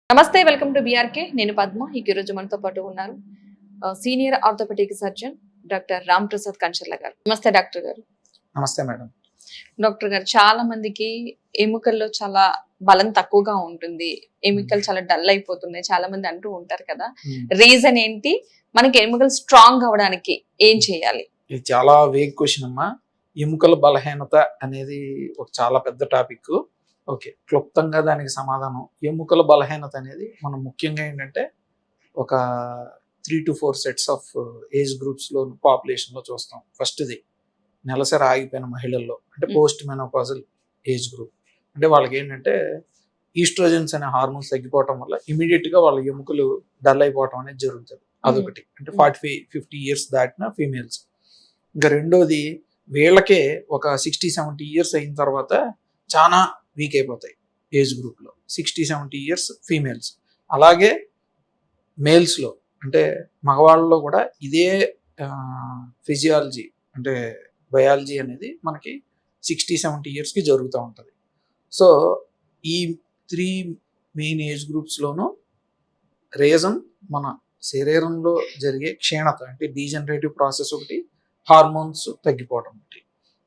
నమస్తే, welcome to BRK. నేను పద్మ. ఈ రోజు మనతో పాటు ఉన్నారు senior orthopedic surgeon doctor Ram Prasad Kancharla గారు. నమస్తే డాక్టర్ గారు. నమస్తే మేడం. డాక్టర్ గారు, చాలా మందికి ఎముకల్లో చాలా బలం తక్కువగా ఉంటుంది, ఎముకలు చాలా డల్ అయిపోతున్నాయి, చాలా మంది అంటూ ఉంటారు కదా. రీజన్ ఏంటి? మనకి ఎముకలు స్ట్రాంగ్ అవడానికి ఏం చేయాలి? ఇది చాలా వేగ్ క్వశ్చన్ అమ్మా. ఎముకల బలహీనత అనేది ఒక చాలా పెద్ద టాపిక్. ఓకే, క్లుప్తంగా దానికి సమాధానం. ఎముకల బలహీనత అనేది మనం ముఖ్యంగా ఏంటంటే ఒక 3 to 4 సెట్స్ ఆఫ్ ఏజ్ గ్రూప్స్లో పాపులేషన్లో చూస్తాం. ఫస్ట్ది నెలసరి ఆగిపోయిన మహిళల్లో, అంటే పోస్ట్ మెనోపాజల్ ఏజ్ గ్రూప్. అంటే వాళ్ళకి ఏంటంటే ఈస్ట్రోజన్స్ అనే హార్మోన్స్ తగ్గిపోవటం వల్ల ఇమీడియట్గా వాళ్ళ ఎముకలు డల్ అయిపోవటం అనేది జరుగుతుంది. అదొకటి. అంటే 45-50 ఇయర్స్ దాటిన ఫీమేల్స్. ఇంకా రెండోది, వీళ్ళకే ఒక 60-70 ఇయర్స్ అయిన తర్వాత చాలా వీక్ అయిపోతాయి ఏజ్ గ్రూప్లో. 60-70 ఇయర్స్ ఫీమేల్స్. అలాగే మేల్స్లో, అంటే మగవాళ్ళలో కూడా ఇదే ఫిజియాలజీ, అంటే బయాలజీ అనేది మనకి 60-70 ఇయర్స్కి జరుగుతూ ఉంటుంది. సో ఈ 3 మెయిన్ ఏజ్ గ్రూప్స్లోనూ రీజన్ మన శరీరంలో జరిగే క్షీణత, అంటే డీజనరేటివ్ ప్రాసెస్ ఒకటి, హార్మోన్స్ తగ్గిపోవడం ఒకటి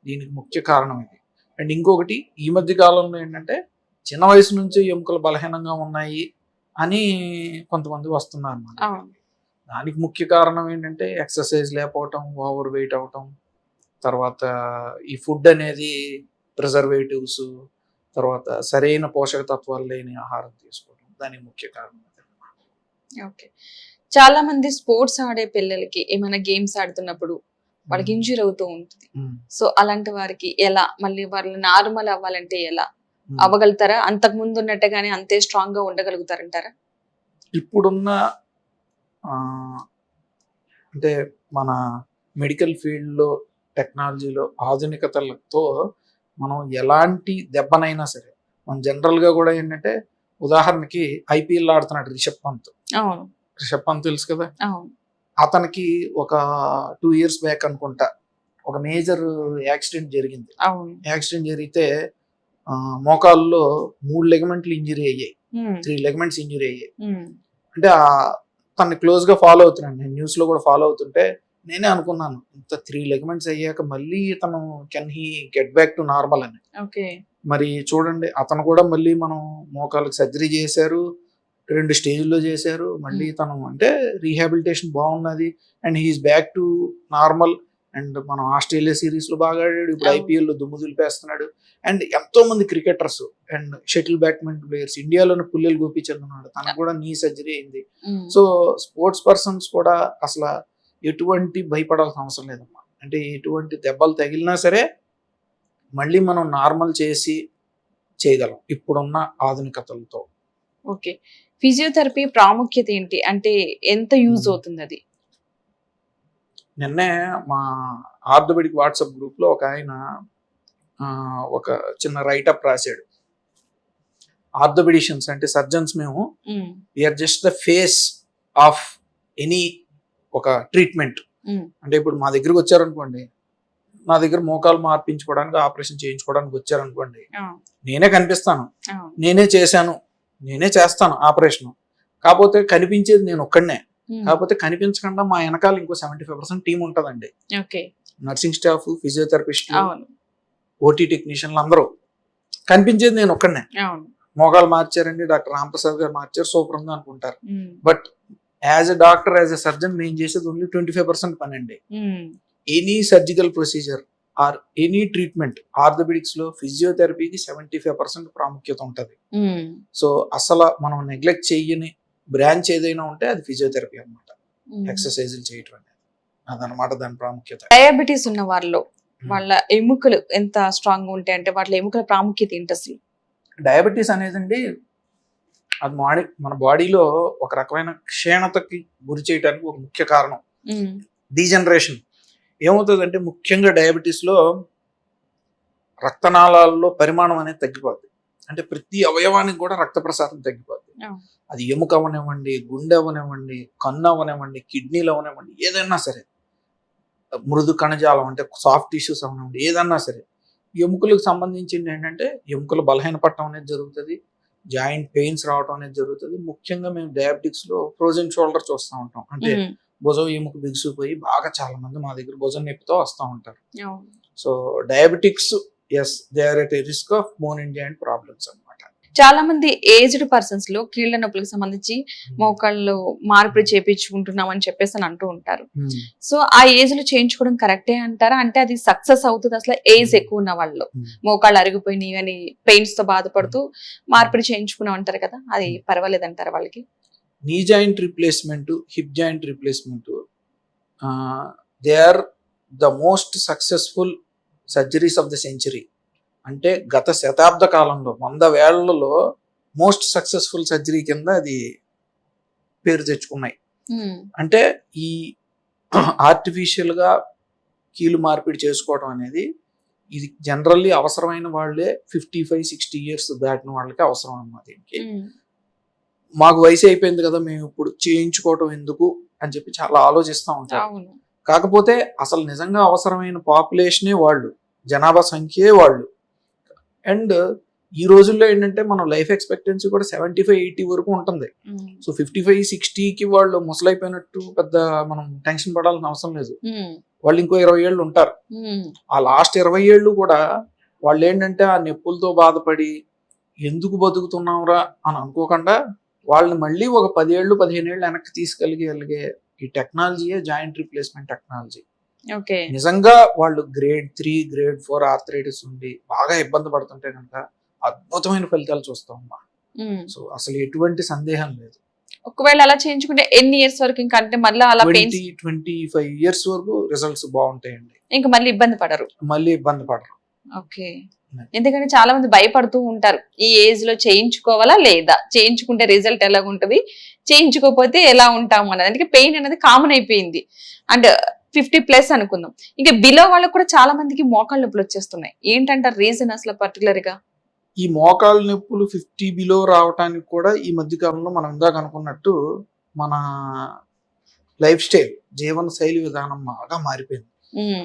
దీనికి ముఖ్య కారణం ఇది. అండ్ ఇంకొకటి, ఈ మధ్య కాలంలో ఏంటంటే చిన్న వయసు నుంచి ఎముకలు బలహీనంగా ఉన్నాయి అని కొంతమంది వస్తున్నారు అన్నమాట. దానికి ముఖ్య కారణం ఏంటంటే ఎక్సర్సైజ్ లేకపోవటం, ఓవర్ వెయిట్ అవటం, తర్వాత ఈ ఫుడ్ అనేది ప్రిజర్వేటివ్స్, తర్వాత సరైన పోషక తత్వాలు లేని ఆహారం తీసుకోవడం దానికి ముఖ్య కారణం. ఓకే, చాలా మంది స్పోర్ట్స్ ఆడే పిల్లలకి ఏమైనా గేమ్స్ ఆడుతున్నప్పుడు వాళ్ళకి ఇంజూరీ అవుతూ ఉంటుంది. సో అలాంటి వారికి ఎలా, మళ్ళీ వాళ్ళు నార్మల్ అవ్వాలంటే ఎలా అవ్వగలుగుతారా? అంతకు ముందు ఉన్నట్టుగానే అంతే స్ట్రాంగ్ గా ఉండగలుగుతారంటారా? ఇప్పుడున్న అంటే మన మెడికల్ ఫీల్డ్లో, టెక్నాలజీలో ఆధునికతలతో మనం ఎలాంటి దెబ్బనైనా సరే, మనం జనరల్గా కూడా ఏంటంటే, ఉదాహరణకి ఐపీఎల్ ఆడుతున్నాడు రిషబ్ పంత్. రిషబ్ పంత్ తెలుసు కదా. అతనికి ఒక 2 years బ్యాక్ అనుకుంటా ఒక మేజర్ యాక్సిడెంట్ జరిగింది. యాక్సిడెంట్ జరిగితే మోకాల్లో 3 లెగమెంట్లు ఇంజరీ అయ్యాయి, 3 లెగమెంట్స్ ఇంజరీ అయ్యాయి. అంటే తనని క్లోజ్ గా ఫాలో అవుతున్నాను, నేను న్యూస్ లో కూడా ఫాలో అవుతుంటే నేనే అనుకున్నాను, ఇంత 3 లెగమెంట్స్ అయ్యాక మళ్ళీ తను can he get back to normal అని. మరి చూడండి, అతను కూడా మళ్ళీ మనం మోకాళ్ళకి సర్జరీ చేశారు, 2 స్టేజ్లో చేశారు. మళ్ళీ తను అంటే రీహాబిలిటేషన్ బాగున్నది, and he's back to normal. And మనం ఆస్ట్రేలియా సిరీస్లో బాగా ఆడాడు, ఇప్పుడు ఐపీఎల్లో దుమ్ము దులిపేస్తున్నాడు. అండ్ ఎంతో మంది cricketers and shuttle badminton players, ఇండియాలోని పుల్లెలు గోపీచంద్ ఉన్నాడు, తనకు కూడా నీ సర్జరీ అయింది. సో స్పోర్ట్స్ పర్సన్స్ కూడా అసలు ఎటువంటి భయపడాల్సిన అవసరం లేదమ్మా. అంటే ఎటువంటి దెబ్బలు తగిలినా సరే మళ్ళీ మనం నార్మల్ చేసి చేయగలం ఇప్పుడున్న ఆధునికతలతో. ఓకే, ఫిజియోథెరపీ ప్రాముఖ్యత ఏంటి? అంటే ఎంత యూజ్ అవుతుంది అది? నిన్నే మా ఆర్థోపెడిక్ వాట్సాప్ గ్రూప్లో ఒక ఆయన ఒక చిన్న రైటప్ రాశాడు. ఆర్థోపెడిషియన్స్ అంటే సర్జన్స్ మేము, we're just the face of any ఒక ట్రీట్మెంట్. అంటే ఇప్పుడు మా దగ్గరకు వచ్చారనుకోండి, నా దగ్గర మోకాలు మార్పించుకోవడానికి, ఆపరేషన్ చేయించుకోవడానికి వచ్చారనుకోండి, నేనే కనిపిస్తాను, నేనే చేశాను, నేనే చేస్తాను ఆపరేషన్. కాకపోతే కనిపించేది నేను ఒక్కడనే. కాకపోతే కనిపించకుండా మా వెనకాల ఇంకో 75% టీం ఉంటుందండి. నర్సింగ్ స్టాఫ్, ఫిజియోథెరపిస్ట్, ఓటీ టెక్నీషియన్లు అందరూ. కనిపించేది నేను ఒక్కడనే. మోకాలు మార్చారండి, డాక్టర్ రామ్ ప్రసాద్ గారు మార్చారు, సూపర్ ఉంది అనుకుంటారు. But as a doctor, as a surgeon మేము చేసేది ఓన్లీ 25% పని అండి. Any surgical procedure or any treatment, orthopedics లో ఫిజియోథెరపీకి 75% ప్రాముఖ్యత ఉంటుంది. సో అసలు మనం నెగ్లెక్ట్ చేయని బ్రాంచ్ ఏదైనా ఉంటే అది ఫిజియోథెరపీ అనమాట. ఎక్సర్సైజులు చేయటం అనేది అదనమాట దాని ప్రాముఖ్యత. డయాబెటీస్ ఉన్న వాళ్ళలో వాళ్ళ ఎముకలు ఎంత స్ట్రాంగ్ ఉంటాయి, అంటే వాళ్ళ ఎముకల ప్రాముఖ్యత ఏంటి అసలు? డయాబెటీస్ అనేదండి, అది మన బాడీలో ఒక రకమైన క్షీణతకి గురి చేయడానికి ఒక ముఖ్య కారణం. డీజనరేషన్ ఏమవుతుందంటే, ముఖ్యంగా డయాబెటీస్లో రక్తనాళాల్లో పరిమాణం అనేది తగ్గిపోద్ది. అంటే ప్రతి అవయవానికి కూడా రక్త ప్రసారం తగ్గిపోద్ది. అది ఎముక అవనివ్వండి, గుండె అవనివ్వండి, కన్ను అవనివ్వండి, కిడ్నీలు అవనివ్వండి, ఏదైనా సరే, మృదు కణజాలం అంటే సాఫ్ట్ టిష్యూస్ అవనివ్వండి, ఏదన్నా సరే, ఎముకలకు సంబంధించింది ఏంటంటే ఎముకలు బలహీనపడటం అనేది జరుగుతుంది. జాయింట్ పెయిన్స్ రావడం అనేది జరుగుతుంది. ముఖ్యంగా మేము డయాబెటిక్స్ లో ఫ్రోజన్ షోల్డర్ చూస్తూ ఉంటాం. అంటే భుజం ఎముక బిగుసిపోయి బాగా చాలా మంది మా దగ్గర భుజం నొప్పితో వస్తూ ఉంటారు. So diabetics as they are at risk of bone and joint problems అన్నమాట. చాలా మంది ఏజ్డ్ పర్సన్స్ లో కీళ్ళ నొప్పులకు సంబంధించి మోకాళ్ళు మార్పిడి చేయించుకుంటున్నాం అని చెప్పేసి అని అంటూ ఉంటారు. సో ఆ ఏజ్ లో చేయించుకోవడం కరెక్టే అంటారా? అంటే అది సక్సెస్ అవుతుంది అసలు ఏజ్ ఎక్కువ ఉన్న వాళ్ళు, మోకాళ్ళు అరిగిపోయినాయి అని పెయిన్స్ తో బాధపడుతూ మార్పిడి చేయించుకున్నాం అంటారు కదా, అది పర్వాలేదు అంటారా వాళ్ళకి? Knee joint replacement, hip joint replacement they are the most successful surgeries of the century. అంటే గత శతాబ్ద కాలంలో 100 ఏళ్లలో మోస్ట్ సక్సెస్ఫుల్ సర్జరీ కింద అది పేరు తెచ్చుకున్నాయి. అంటే ఈ ఆర్టిఫిషియల్ గా కీలు మార్పిడి చేసుకోవడం అనేది ఇది జనరల్లీ అవసరమైన వాళ్ళే 55-60 ఇయర్స్ దాటిన వాళ్ళకి అవసరం అన్నమాట. దీనికి మాకు వయసు అయిపోయింది కదా, మేము ఇప్పుడు చేయించుకోవటం ఎందుకు అని చెప్పి చాలా ఆలోచిస్తూ ఉంటారు. కాకపోతే అసలు నిజంగా అవసరమైన పాపులేషనే వాళ్ళు, జనాభా సంఖ్యే వాళ్ళు. అండ్ ఈ రోజుల్లో ఏంటంటే మనం లైఫ్ ఎక్స్పెక్టెన్సీ కూడా 75-80 వరకు ఉంటుంది. సో 55-60కి వాళ్ళు ముసలైపోయినట్టు పెద్ద మనం టెన్షన్ పడాల్సిన అవసరం లేదు. వాళ్ళు ఇంకో 20 ఏళ్ళు ఉంటారు. ఆ లాస్ట్ 20 ఏళ్ళు కూడా వాళ్ళు ఏంటంటే ఆ నొప్పులతో బాధపడి ఎందుకు బతుకుతున్నాంరా అని అనుకోకుండా వాళ్ళని మళ్ళీ ఒక 10 ఏళ్ళు 15 ఏళ్ళు వెనక్కి తీసుకెళ్ళగలిగే ఈ టెక్నాలజీయే జాయింట్ రిప్లేస్మెంట్ టెక్నాలజీ. నిజంగా వాళ్ళు గ్రేడ్ 3, గ్రేడ్ 4 ఆర్థరైటిస్ ఉండి బాగా ఇబ్బంది పడుతుంటే కనుక అద్భుతమైన ఫలితాలు చూస్తామమ్మా. సో అసలు ఎటువంటి సందేహం లేదు. ఒకవేళ అలా చేయించుకుంటే ఎన్ని ఇయర్స్ వరకు ఇంకా, అంటే మళ్ళీ అలా 25 ఇయర్స్ వరకు రిజల్ట్స్ బాగుంటాయండి. ఇంకా మళ్ళీ ఇబ్బంది పడరు. ఓకే. ఎందుకంటే చాలా మంది భయపడుతూ ఉంటారు, ఈ ఏజ్ లో చేయించుకోవాలా లేదా, చేయించుకుంటే రిజల్ట్ ఎలా ఉంటది, చేయించుకోకపోతే ఎలా ఉంటాము అన్నది. అందుకే పెయిన్ అనేది కామన్ అయిపోయింది. అండ్ 50+ అనుకుందాం, ఇంకా బిలో వాళ్ళకు కూడా చాలా మందికి మోకాళ్ళ నొప్పులు వచ్చేస్తున్నాయి. ఏంటంటారు రీజన్ అసలు పర్టికులర్ గా? ఈ మోకాళ్ళ నొప్పులు 50 బిలో రావడానికి కూడా ఈ మధ్య కాలంలో మనం ఇందాక అనుకున్నట్టు మన లైఫ్ స్టైల్, జీవన శైలి విధానం బాగా మారిపోయింది.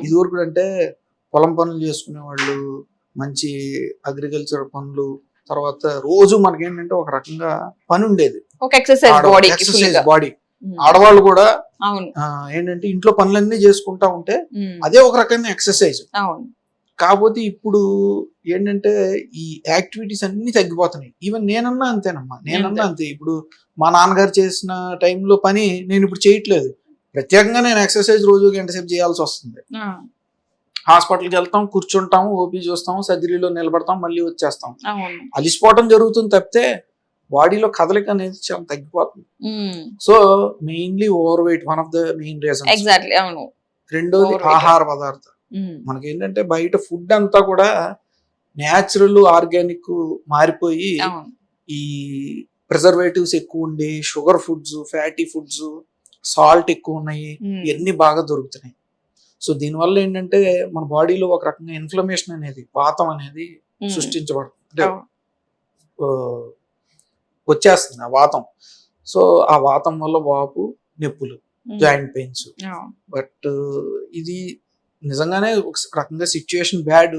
ఇదివరకు అంటే పొలం పనులు చేసుకునే వాళ్ళు, మంచి అగ్రికల్చర్ పనులు, తర్వాత రోజు మనకేంటంటే ఒక రకంగా పని ఉండేది, ఒక ఎక్సర్సైజ్ బాడీ. ఆడవాళ్ళు కూడా ఏంటంటే ఇంట్లో పనులన్నీ చేసుకుంటా ఉంటే అదే ఒక రకమైన ఎక్సర్సైజ్. కాకపోతే ఇప్పుడు ఏంటంటే ఈ యాక్టివిటీస్ అన్ని తగ్గిపోతున్నాయి. ఈవెన్ నేనన్నా అంతే. ఇప్పుడు మా నాన్నగారు చేసిన టైంలో పని నేను ఇప్పుడు చేయట్లేదు. ప్రత్యేకంగా నేను ఎక్సర్సైజ్ రోజు గంట సేపు చేయాల్సి వస్తుంది. హాస్పిటల్కి వెళ్తాం, కూర్చుంటాము, ఓపీ చూస్తాము, సర్జరీలో నిలబడతాం, మళ్ళీ వచ్చేస్తాం. అలిసిపోవటం జరుగుతుంది తప్పితే బాడీలో కదలిక అనేది చాలా తగ్గిపోతుంది. So mainly over weight one of the main reason. రెండోది ఆహార పదార్థాలు. మనకి ఏంటంటే బయట ఫుడ్ అంతా కూడా న్యాచురల్, ఆర్గానిక్ మారిపోయి ఈ ప్రిజర్వేటివ్స్ ఎక్కువ ఉండి, sugar foods, fatty foods, salt ఎక్కువ ఉన్నాయి, ఇవన్నీ బాగా దొరుకుతున్నాయి. సో దీనివల్ల ఏంటంటే మన బాడీలో ఒక రకంగా ఇన్ఫ్లమేషన్ అనేది, వాతం అనేది సృష్టించబడుతుంది, వచ్చేస్తుంది ఆ వాతం. సో ఆ వాతం వల్ల వాపు, నొప్పులు, జాయింట్ పెయిన్స్. బట్ ఇది నిజంగానే ఒక రకంగా సిచ్యుయేషన్ బ్యాడ్.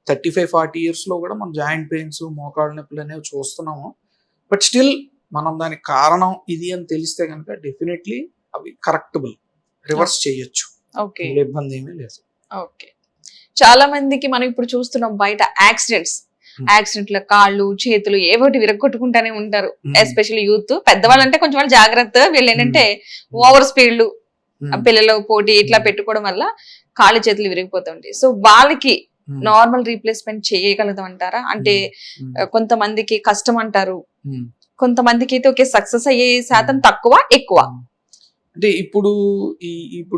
35-40 ఇయర్స్ లో కూడా మనం జాయింట్ పెయిన్స్, మోకాళ్ళ నొప్పులు అనేవి చూస్తున్నాము. బట్ స్టిల్ మనం దానికి కారణం ఇది అని తెలిస్తే కనుక డెఫినెట్లీ అవి కరెక్టబుల్, రివర్స్ చేయొచ్చు, ఇబ్బంది ఏమీ లేదు. ఓకే. చాలా మందికి మనం ఇప్పుడు చూస్తున్నాం బయట యాక్సిడెంట్ల కాళ్ళు, చేతులు ఏవోటి విరగొట్టుకుంటానే ఉంటారు. Especially youth. పెద్దవాళ్ళంటే కొంచెం వాళ్ళు జాగ్రత్త, వీళ్ళు ఏంటంటే ఓవర్ స్పీడ్లు, పిల్లలు పోటీ ఇట్లా పెట్టుకోవడం వల్ల కాళ్ళు చేతులు విరిగిపోతుంటాయి. సో వాళ్ళకి నార్మల్ రీప్లేస్మెంట్ చేయగలుగుతాం అంటారా? అంటే కొంతమందికి కష్టం అంటారు, కొంతమందికి అయితే ఓకే సక్సెస్ అయ్యే శాతం తక్కువ, ఎక్కువ. అంటే ఇప్పుడు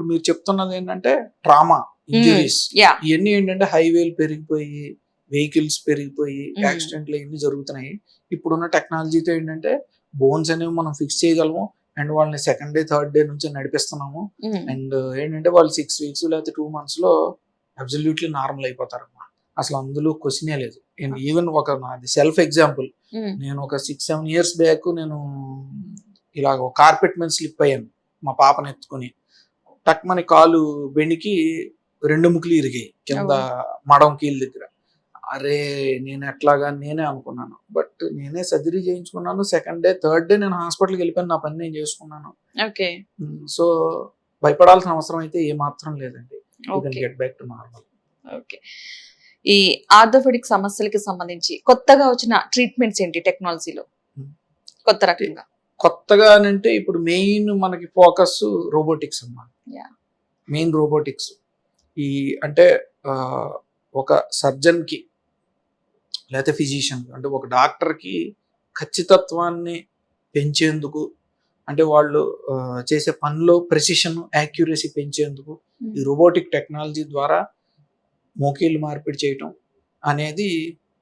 మీరు చెప్తున్నది ఏంటంటే ట్రామా, ఇంజరీస్, ఇవన్నీ ఏంటంటే హైవేలు పెరిగిపోయి, వెహికల్స్ పెరిగిపోయి, యాక్సిడెంట్లు ఇవన్నీ జరుగుతున్నాయి. ఇప్పుడున్న టెక్నాలజీతో ఏంటంటే బోన్స్ అనేవి మనం ఫిక్స్ చేయగలము. అండ్ వాళ్ళని 2nd డే 3rd డే నుంచి నడిపిస్తున్నాము. అండ్ ఏంటంటే వాళ్ళు 6 వీక్స్ లేకపోతే 2 months లో అబ్సల్యూట్లీ నార్మల్ అయిపోతారమ్మా. అసలు అందులో క్వశ్చనే లేదు. ఈవెన్ ఒక నాది సెల్ఫ్ ఎగ్జాంపుల్, నేను ఒక 6-7 years బ్యాక్ నేను ఇలాగ కార్పెట్ మీద స్లిప్ అయ్యాను మా పాపను ఎత్తుకుని. టక్మని కాలు బెణికి 2 ముక్కులు ఇరిగాయి కింద మడం కీళ్ళ దగ్గర. అరే నేను ఎట్లాగా నేనే అనుకున్నాను. బట్ నేనే సర్జరీ చేయించుకున్నాను. సెకండ్ డే, థర్డ్ డే నేను హాస్పిటల్కి వెళ్ళిపోయాను. నా పని నేను చేసుకున్నాను. ఓకే. సో భయపడాల్సిన అవసరం అయితే ఏమాత్రం లేదండి. You can okay. Get back to normal. Okay. ఈ ఆర్థోపెడిక్ సమస్యలకి సంబంధించి కొత్తగా వచ్చిన ట్రీట్మెంట్స్ ఏంటి టెక్నాలజీలో Hmm. కొత్త రకంగా? కొత్తగా అంటే ఇప్పుడు మెయిన్ మనకి ఫోకస్ రోబోటిక్స్ అన్నమాట. Yeah. Main robotics. ఈ అంటే ఒక సర్జన్కి లేకపోతే ఫిజిషియన్ అంటే ఒక డాక్టర్కి ఖచ్చితత్వాన్ని పెంచేందుకు, అంటే వాళ్ళు చేసే పనిలో ప్రెసిషన్, యాక్యురసీ పెంచేందుకు ఈ రోబోటిక్ టెక్నాలజీ ద్వారా మోకీళ్ళు మార్పిడి చేయటం అనేది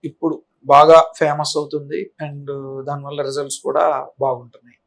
ఇప్పుడు బాగా ఫేమస్ అవుతుంది. అండ్ దానివల్ల రిజల్ట్స్ కూడా బాగుంటున్నాయి.